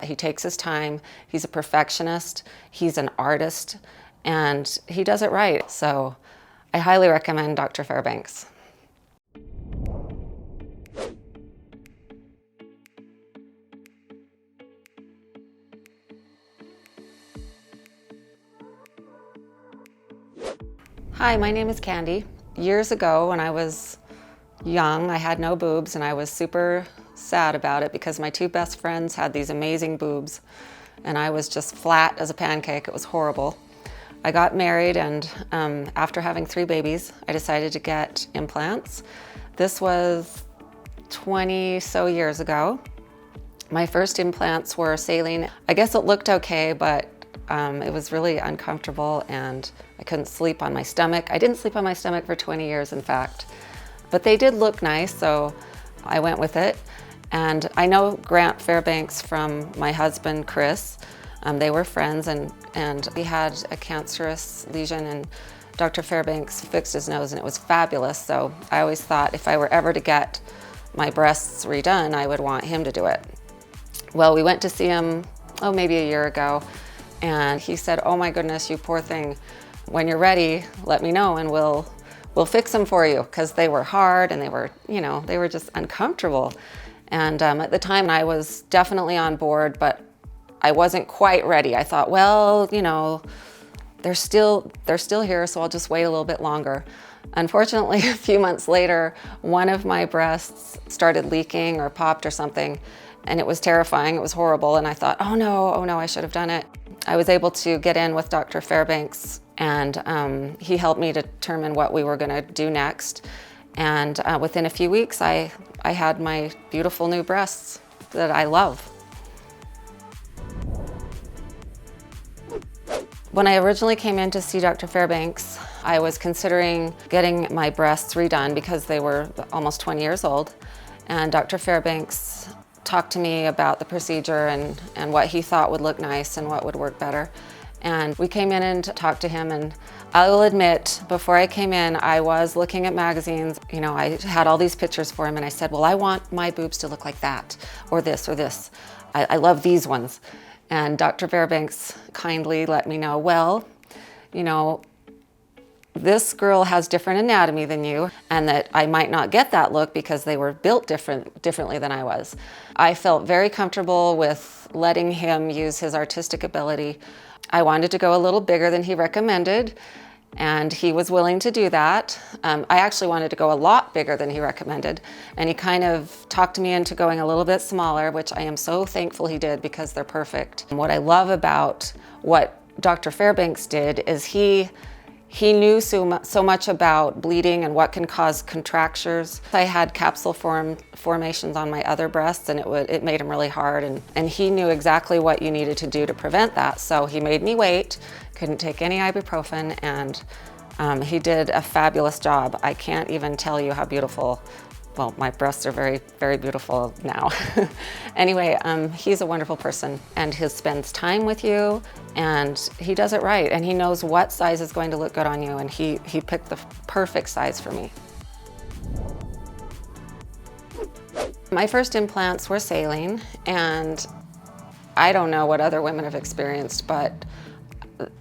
He takes his time, he's a perfectionist, he's an artist, and he does it right. So I highly recommend Dr. Fairbanks. Hi, my name is Candy. Years ago when I was young, I had no boobs and I was super sad about it because my two best friends had these amazing boobs and I was just flat as a pancake. It was horrible. I got married and after having 3 babies, I decided to get implants. This was 20 so years ago. My first implants were saline. I guess it looked okay, but it was really uncomfortable and I couldn't sleep on my stomach. I didn't sleep on my stomach for 20 years, in fact. But they did look nice, so I went with it. And I know Grant Fairbanks from my husband, Chris. They were friends and he had a cancerous lesion and Dr. Fairbanks fixed his nose and it was fabulous. So I always thought if I were ever to get my breasts redone, I would want him to do it. Well, we went to see him, maybe a year ago. And he said, "Oh my goodness, you poor thing. When you're ready, let me know and we'll fix them for you," because they were hard and they were just uncomfortable. And at the time I was definitely on board, but I wasn't quite ready. I thought, well, they're still here, so I'll just wait a little bit longer. Unfortunately, a few months later, one of my breasts started leaking or popped or something, and it was terrifying. It was horrible, and I thought, oh no, I should have done it. I was able to get in with Dr. Fairbanks, and he helped me determine what we were going to do next. And within a few weeks, I had my beautiful new breasts that I love. When I originally came in to see Dr. Fairbanks, I was considering getting my breasts redone because they were almost 20 years old. And Dr. Fairbanks talked to me about the procedure and what he thought would look nice and what would work better. And we came in and talked to him, and I will admit, before I came in, I was looking at magazines. I had all these pictures for him and I said, well, I want my boobs to look like that, or this, or this. I love these ones. And Dr. Fairbanks kindly let me know, well, this girl has different anatomy than you, and that I might not get that look because they were built differently than I was. I felt very comfortable with letting him use his artistic ability. I wanted to go a little bigger than he recommended, and he was willing to do that. I actually wanted to go a lot bigger than he recommended, and he kind of talked me into going a little bit smaller, which I am so thankful he did because they're perfect. And what I love about what Dr. Fairbanks did is he knew so much about bleeding and what can cause contractures. I had capsule formations on my other breasts and it made them really hard, and he knew exactly what you needed to do to prevent that. So he made me wait, couldn't take any ibuprofen, and he did a fabulous job. I can't even tell you how beautiful. Well, my breasts are very, very beautiful now. Anyway, he's a wonderful person, and he spends time with you, and he does it right, and he knows what size is going to look good on you, and he picked the perfect size for me. My first implants were saline, and I don't know what other women have experienced, but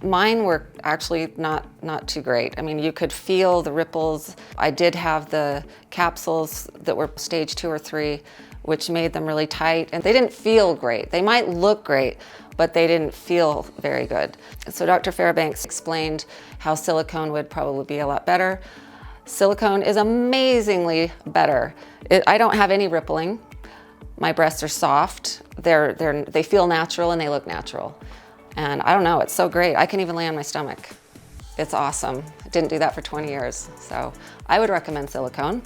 mine were actually not too great. I mean, you could feel the ripples. I did have the capsules that were stage 2 or 3, which made them really tight, and they didn't feel great. They might look great, but they didn't feel very good. So Dr. Fairbanks explained how silicone would probably be a lot better. Silicone is amazingly better. I don't have any rippling. My breasts are soft. They feel natural and they look natural. And I don't know, it's so great. I can even lay on my stomach. It's awesome. I didn't do that for 20 years. So I would recommend silicone.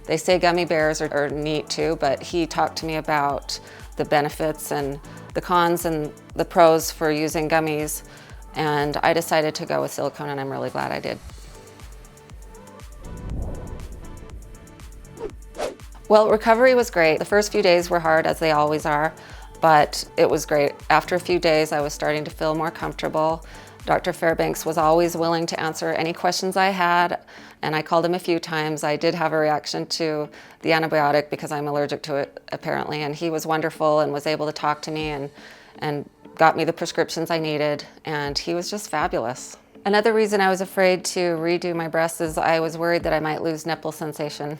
They say gummy bears are neat too, but he talked to me about the benefits and the cons and the pros for using gummies. And I decided to go with silicone, and I'm really glad I did. Well, recovery was great. The first few days were hard, as they always are. But it was great. After a few days, I was starting to feel more comfortable. Dr. Fairbanks was always willing to answer any questions I had, and I called him a few times. I did have a reaction to the antibiotic because I'm allergic to it, apparently, and he was wonderful and was able to talk to me and and got me the prescriptions I needed, and he was just fabulous. Another reason I was afraid to redo my breasts is I was worried that I might lose nipple sensation.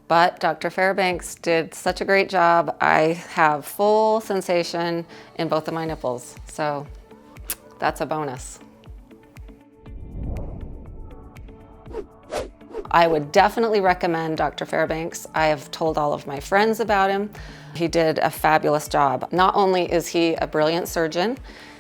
But Dr. Fairbanks did such a great job. I have full sensation in both of my nipples, so that's a bonus. I would definitely recommend Dr. Fairbanks. I have told all of my friends about him. He did a fabulous job. Not only is he a brilliant surgeon,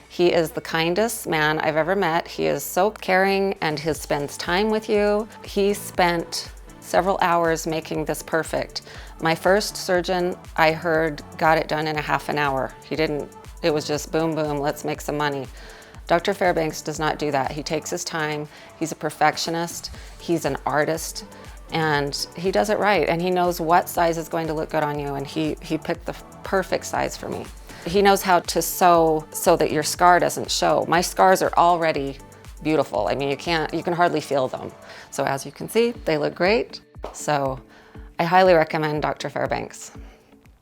he is the kindest man I've ever met. He is so caring and he spends time with you. He spent several hours making this perfect. My first surgeon, I heard, got it done in a half an hour. It was just boom, boom, let's make some money. Dr. Fairbanks does not do that. He takes his time. He's a perfectionist. He's an artist, and he does it right. And he knows what size is going to look good on you, and he picked the perfect size for me. He knows how to sew so that your scar doesn't show. My scars are already beautiful. I mean, you can hardly feel them. So as you can see, they look great. So I highly recommend Dr. Fairbanks.